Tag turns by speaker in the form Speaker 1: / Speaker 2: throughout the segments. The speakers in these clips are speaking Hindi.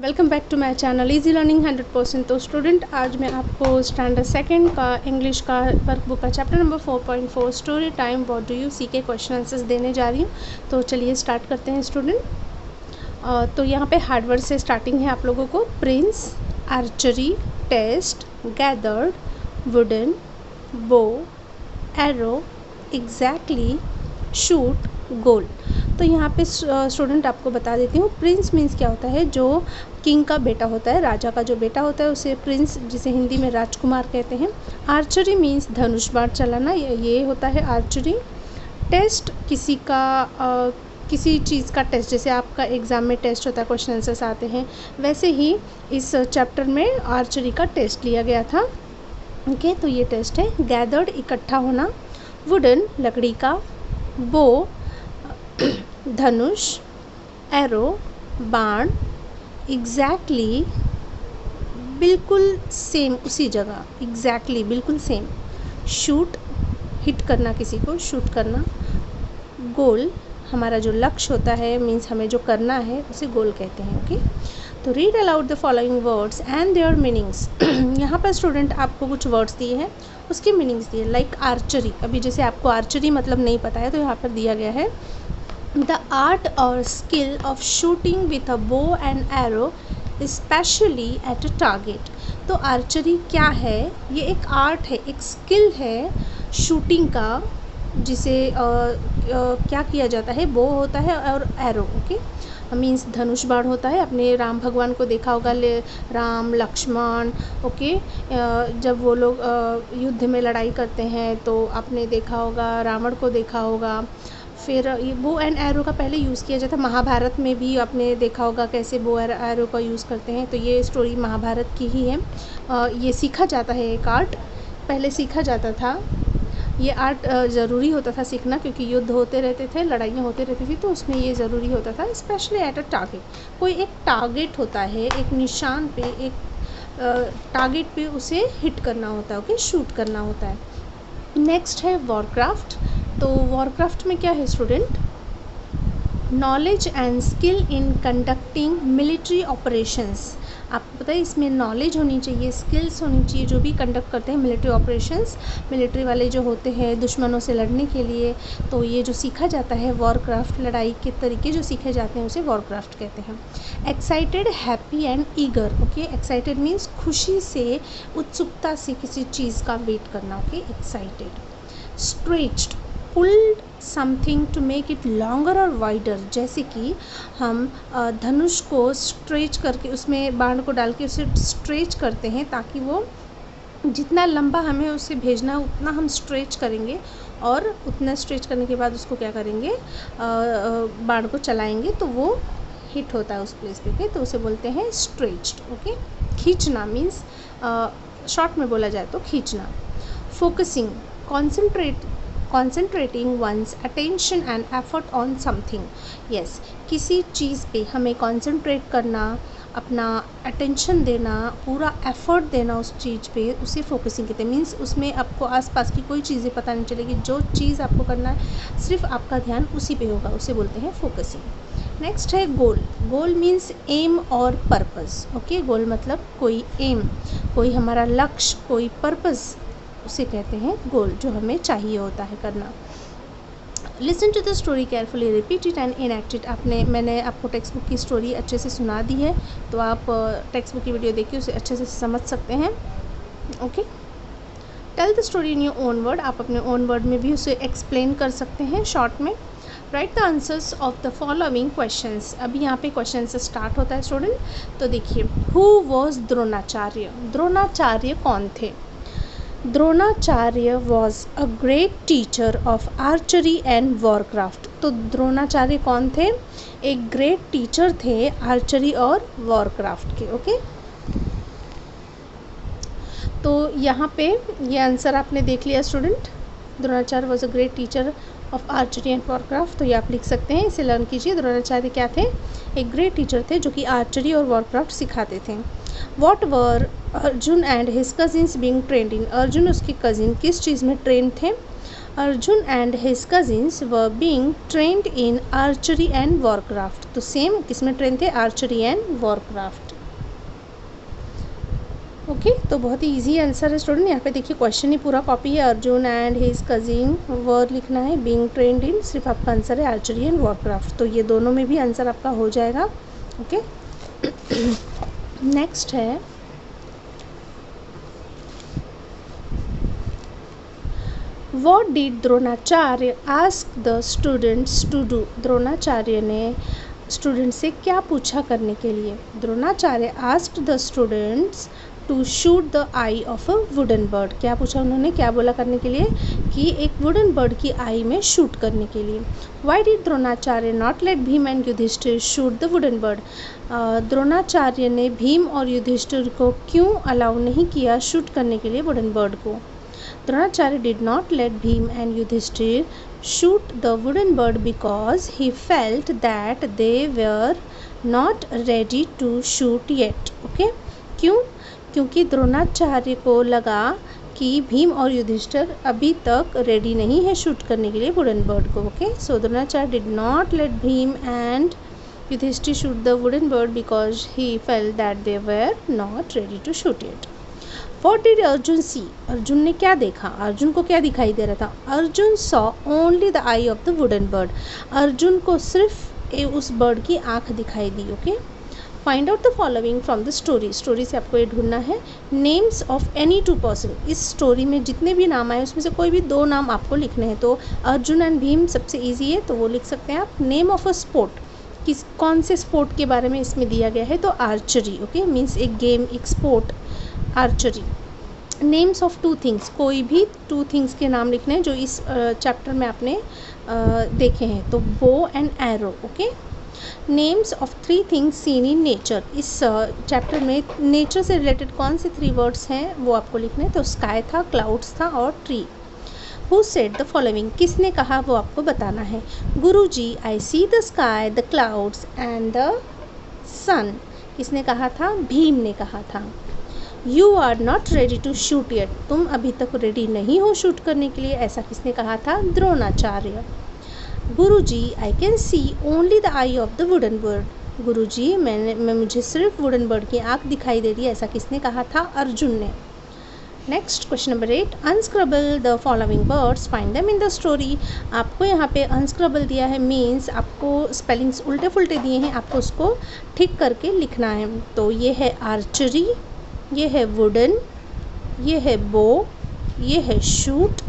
Speaker 1: Welcome back to my channel easy learning 100%। तो स्टूडेंट, आज मैं आपको स्टैंडर्ड सेकंड का इंग्लिश का वर्कबुक का chapter number 4.4 story time what do you see के क्वेश्चन आंसर्स देने जा रही हूँ। तो चलिए स्टार्ट करते हैं स्टूडेंट। तो यहाँ पे हार्डवर्ड से स्टार्टिंग है आप लोगों को। Prince, archery, test, gathered, wooden, bow, arrow, exactly, shoot, goal. तो यहाँ पे स्टूडेंट आपको बता देती हूँ, प्रिंस मीन्स क्या होता है, जो किंग का बेटा होता है, राजा का जो बेटा होता है उसे प्रिंस, जिसे हिंदी में राजकुमार कहते हैं। आर्चरी मीन्स धनुष बाण चलाना, ये होता है आर्चरी। टेस्ट किसी का किसी चीज़ का टेस्ट, जैसे आपका एग्ज़ाम में टेस्ट होता है, क्वेश्चन आंसर्स आते हैं, वैसे ही इस चैप्टर में आर्चरी का टेस्ट लिया गया था। ओके, तो ये टेस्ट है। गैदर्ड इकट्ठा होना, वुडन लकड़ी का, बो धनुष, एरो बाण, एग्जैक्टली बिल्कुल सेम उसी जगह, एग्जैक्टली बिल्कुल सेम। शूट हिट करना, किसी को शूट करना। गोल हमारा जो लक्ष्य होता है, मीन्स हमें जो करना है उसे गोल कहते हैं। ओके, तो read aloud the following words and there meanings. यहाँ पर स्टूडेंट आपको कुछ वर्ड्स दिए हैं, उसके मीनिंग्स दिए। लाइक आर्चरी, अभी जैसे आपको आर्चरी मतलब नहीं पता है तो यहाँ पर दिया गया है, द आर्ट और skill of shooting with a bow and arrow specially at a target. तो आर्चरी क्या है? ये एक आर्ट है, एक स्किल है शूटिंग का, जिसे क्या किया जाता है, बो होता है और एरो, ओके, मीन्स धनुष बाण होता है। अपने राम भगवान को देखा होगा, राम लक्ष्मण, ओके, जब वो लोग युद्ध में लड़ाई करते हैं तो आपने देखा होगा, रावण को देखा होगा। फिर ये बो एंड एरो का पहले यूज़ किया जाता है, महाभारत में भी आपने देखा होगा कैसे बो और एरो का यूज़ करते हैं। तो ये स्टोरी महाभारत की ही है। ये सीखा जाता है, एक आर्ट पहले सीखा जाता था। ये आर्ट ज़रूरी होता था सीखना, क्योंकि युद्ध होते रहते थे, लड़ाइयाँ होते रहती थी, तो उसमें ये ज़रूरी होता था। स्पेशली एट अ टारगेट, कोई एक टारगेट होता है, एक निशान पे, एक टारगेट पे उसे हिट करना होता है, ओके, शूट करना होता है। नेक्स्ट है वॉरक्राफ्ट। तो वॉरक्राफ्ट में क्या है student? Knowledge and skill in conducting military operations. आपको पता है इसमें नॉलेज होनी चाहिए, स्किल्स होनी चाहिए, जो भी कंडक्ट करते हैं मिलिट्री ऑपरेशंस, मिलिट्री वाले जो होते हैं दुश्मनों से लड़ने के लिए। तो ये जो सीखा जाता है वॉरक्राफ्ट, लड़ाई के तरीके जो सीखे जाते हैं उसे वॉरक्राफ्ट कहते हैं। Excited, happy and eager. Okay, excited means खुशी से, उत्सुकता से किसी चीज़ का वेट करना। Okay, excited. Stretched, pulled something to make it longer और वाइडर। जैसे कि हम धनुष को स्ट्रेच करके, उसमें बाण को डाल के उसे स्ट्रेच करते हैं, ताकि वो जितना लंबा हमें उसे भेजना है उतना हम स्ट्रेच करेंगे, और उतना स्ट्रेच करने के बाद उसको क्या करेंगे, बाण को चलाएंगे तो वो हिट होता है उस प्लेस पे। तो उसे बोलते हैं स्ट्रेच्ड। ओके, खींचना मीन्स शॉर्ट में बोला जाए तो खींचना। Focusing, concentrating one's attention and effort on something. Yes, किसी चीज़ पे हमें कॉन्सेंट्रेट करना, अपना अटेंशन देना, पूरा एफर्ट देना उस चीज़ पे, उसे फोकसिंग कहते हैं। मीन्स उसमें आपको आसपास की कोई चीज़ें पता नहीं चलेगी, जो चीज़ आपको करना है सिर्फ आपका ध्यान उसी पे होगा, उसे बोलते हैं फोकसिंग। नेक्स्ट है गोल। गोल मीन्स एम और पर्पस। ओके, गोल मतलब कोई एम, कोई हमारा लक्ष्य, कोई पर्पस, उसे कहते हैं गोल, जो हमें चाहिए होता है करना। Listen to the story carefully, repeat it and enact it. मैंने आपको टेक्स्ट बुक की स्टोरी अच्छे से सुना दी है, तो आप टेक्स्ट बुक की वीडियो देखिए, उसे अच्छे से समझ सकते हैं। Okay, tell the story in your own word. आप अपने ओन वर्ड में भी उसे एक्सप्लेन कर सकते हैं शॉर्ट में। Right the answers of the following questions. अभी यहाँ पे क्वेश्चन से स्टार्ट होता है स्टूडेंट। तो देखिए, हु वॉज द्रोणाचार्य? द्रोणाचार्य कौन थे? Dronacharya was a great teacher of archery and warcraft. तो द्रोणाचार्य कौन थे? एक ग्रेट टीचर थे आर्चरी और वॉरक्राफ्ट के। ओके, तो यहाँ पे ये आंसर आपने देख लिया student. Dronacharya was a great teacher of archery and warcraft, तो ये आप लिख सकते हैं, इसे लर्न कीजिए। द्रोणाचार्य क्या थे? एक ग्रेट टीचर थे जो कि आर्चरी और वॉरक्राफ्ट सिखाते थे। What were Arjun and his cousins being trained in? Arjun उसके कजिन किस चीज़ में ट्रेन थे? Arjun and his cousins were being trained in archery and warcraft. तो सेम किसमें ट्रेन थे? Archery and warcraft. ओके तो बहुत ही इजी आंसर है स्टूडेंट। यहाँ पे देखिए क्वेश्चन ही पूरा कॉपी है। Arjun and his cousin word लिखना है, बीइंग ट्रेंड इन सिर्फ आपका आंसर है आर्चरी एंड वॉरक्राफ्ट। तो ये दोनों में भी आंसर आपका हो जाएगा। ओके नेक्स्ट है What did Dronacharya ask the students to do? Dronacharya ने स्टूडेंट से क्या पूछा करने के लिए? Dronacharya asked the students to shoot the eye of a wooden bird। क्या पूछा उन्होंने, क्या बोला करने के लिए? कि एक वुडन बर्ड की आई में शूट करने के लिए। Why did Dronacharya not let Bhim and Yudhishthir shoot the wooden bird? Dronacharya ने भीम और युधिष्ठिर को क्यों अलाउ नहीं किया शूट करने के लिए वुडन बर्ड को? Dronacharya did not let Bhim and Yudhishthir shoot the wooden bird because he felt that they were not ready to shoot yet. Okay? क्यों? क्योंकि द्रोणाचार्य को लगा कि भीम और युधिष्ठिर अभी तक रेडी नहीं है शूट करने के लिए वुडन बर्ड को। Okay so Dronacharya did not let Bhim and Yudhishthira shoot the wooden bird because he felt that they were not ready to shoot it. What did Arjun see? Arjun ने क्या देखा? अर्जुन को क्या दिखाई दे रहा था? Arjun saw only the eye of the wooden bird. Arjun को सिर्फ उस बर्ड की आँख दिखाई दी। Okay find out the following from the story. Story से आपको ये ढूंढना है names of any two person. इस स्टोरी में जितने भी नाम आए उसमें से कोई भी दो नाम आपको लिखने हैं। तो अर्जुन एंड भीम सबसे ईजी है तो वो लिख सकते हैं आप। नेम ऑफ अ स्पोर्ट, किस कौन से स्पोर्ट के बारे में इसमें दिया गया है? तो आर्चरी। ओके मीन्स एक गेम, एक sport archery. Names of two things, कोई भी टू थिंग्स के नाम लिखने हैं जो इस चैप्टर में आपने देखे हैं। तो bow and arrow. Okay names of three things seen in nature. इस चैप्टर में नेचर से रिलेटेड कौन से थ्री वर्ड्स हैं वो आपको लिखने हैं। तो स्काई था, क्लाउड्स था और tree. Who said the following, किसने कहा वो आपको बताना है। Guruji I see the sky, the clouds and the sun. किसने कहा था? भीम ने कहा था। You are not ready to shoot yet, तुम अभी तक रेडी नहीं हो शूट करने के लिए, ऐसा किसने कहा था? Dronacharya. Guruji I can see only the eye of the wooden bird. Guruji मैं मुझे सिर्फ वुडन बर्ड की आँख दिखाई दे रही है, ऐसा किसने कहा था? अर्जुन ने। Next question number 8, unscramble the following words, find them in the story. आपको यहाँ पे अनस्क्रबल दिया है, मीन्स आपको स्पेलिंग्स उल्टे फुल्टे दिए हैं, आपको उसको ठीक करके लिखना है। तो ये है आर्चरी, ये है वुडन, ये है बो, ये है शूट,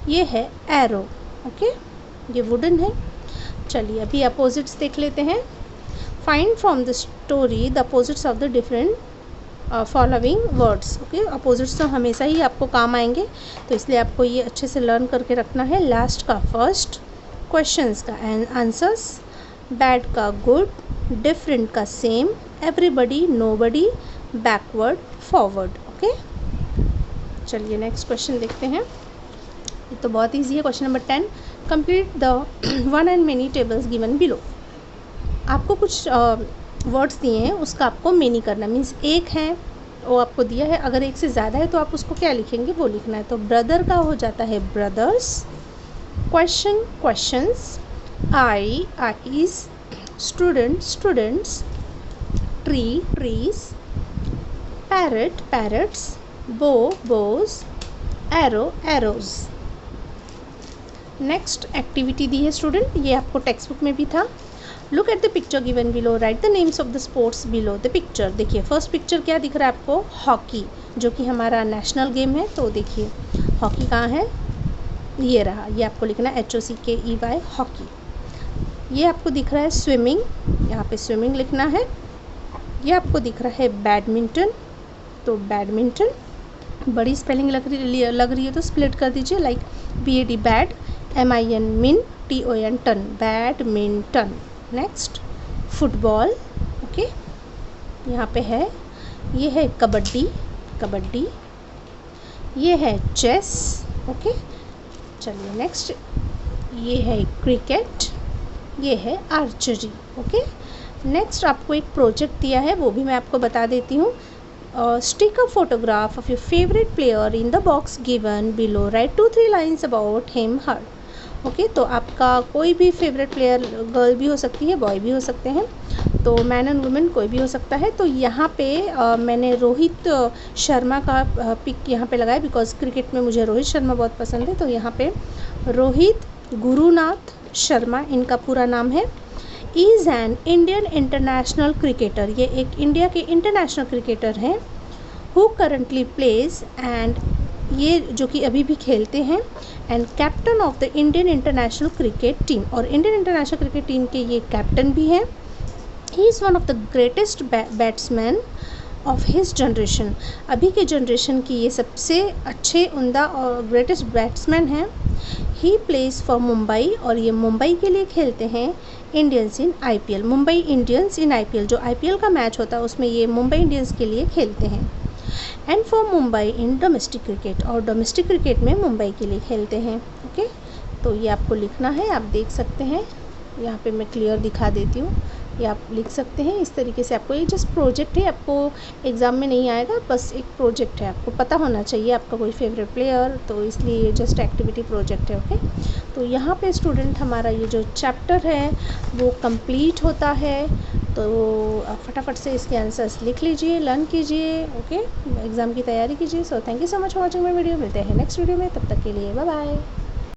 Speaker 1: ये है एरो। ओके ये वुडन है। चलिए अभी अपोजिट्स देख लेते हैं। Find from the story the opposites of the different following words. Okay opposites तो हमेशा ही आपको काम आएंगे, तो इसलिए आपको ये अच्छे से लर्न करके रखना है। लास्ट का फर्स्ट, क्वेश्चंस का आंसर्स, बैड का गुड, डिफरेंट का same, everybody nobody, backward forward. Okay चलिए नेक्स्ट क्वेश्चन देखते हैं। ये तो बहुत ईजी है। Question number 10, complete the one and many tables given below. आपको कुछ वर्ड्स दिए हैं, उसका आपको मेनी करना, मीन्स एक है वो आपको दिया है, अगर एक से ज़्यादा है तो आप उसको क्या लिखेंगे वो लिखना है। तो ब्रदर का हो जाता है ब्रदर्स, क्वेश्चन क्वेश्चंस, आई eyes, student students, tree trees, parrot parrots, बो बोज, एरो एरोज। नेक्स्ट एक्टिविटी दी है स्टूडेंट, ये आपको टेक्स्ट बुक में भी था। Look at the picture given below, right the names of the sports below the picture. देखिए फर्स्ट पिक्चर क्या दिख रहा है आपको? हॉकी, जो कि हमारा नेशनल गेम है। तो देखिए हॉकी कहाँ है? ये रहा, ये आपको लिखना है HOCKEY हॉकी। ये आपको दिख रहा है स्विमिंग, यहाँ पे स्विमिंग लिखना है। ये आपको दिख रहा है बैडमिंटन, तो बैडमिंटन, बड़ी स्पेलिंग लग रही है तो स्प्लिट कर दीजिए, like BAD bad, MIN min, TON ton, badminton. Next football. Okay यहाँ पे है, ये है कबड्डी कबड्डी, ये है चेस। ओके चलिए नेक्स्ट, ये है क्रिकेट, ये है आर्चरी। ओके नेक्स्ट आपको एक प्रोजेक्ट दिया है, वो भी मैं आपको बता देती हूँ। Stick a photograph of your favorite player in the box given below. Write 2-3 lines about him, her. Okay तो आपका कोई भी फेवरेट प्लेयर, गर्ल भी हो सकती है, बॉय भी हो सकते हैं, तो मैन एंड वुमेन कोई भी हो सकता है। तो यहाँ पे मैंने रोहित शर्मा का पिक यहाँ पे लगाया बिकॉज क्रिकेट में मुझे रोहित शर्मा बहुत पसंद है। तो यहाँ पे रोहित गुरुनाथ शर्मा इनका पूरा नाम है। Is an Indian international cricketer, ये एक इंडिया के इंटरनेशनल क्रिकेटर हैं। हु करंटली प्लेज, एंड ये जो कि अभी भी खेलते हैं, and captain of the Indian international cricket team, और इंडियन इंटरनेशनल क्रिकेट टीम के ये कैप्टन भी हैं। He is one of the greatest batsman of his generation, अभी के जनरेशन की ये सबसे अच्छे उम्दा और ग्रेटेस्ट बैट्समैन हैं। ही प्लेज फॉर मुंबई, और ये मुंबई के लिए खेलते हैं। Indians in IPL, Mumbai Indians in IPL, जो आईपीएल का मैच होता है उसमें ये मुंबई इंडियंस के लिए खेलते हैं। And for Mumbai in domestic cricket, और डोमेस्टिक क्रिकेट में मुंबई के लिए खेलते हैं। ओके तो ये आपको लिखना है, आप देख सकते हैं यहाँ पे मैं क्लियर दिखा देती हूँ, ये आप लिख सकते हैं इस तरीके से। आपको ये जस्ट प्रोजेक्ट है, आपको एग्ज़ाम में नहीं आएगा, बस एक प्रोजेक्ट है, आपको पता होना चाहिए आपका कोई फेवरेट प्लेयर, तो इसलिए ये जस्ट एक्टिविटी प्रोजेक्ट है। ओके तो यहाँ पे स्टूडेंट हमारा ये जो चैप्टर है वो कंप्लीट होता है। तो आप फटाफट से इसके आंसर्स लिख लीजिए, लर्न कीजिए, ओके एग्ज़ाम की तैयारी कीजिए। So thank you so much for watching my video, मिलते हैं नेक्स्ट वीडियो में, तब तक के लिए बाय बाय।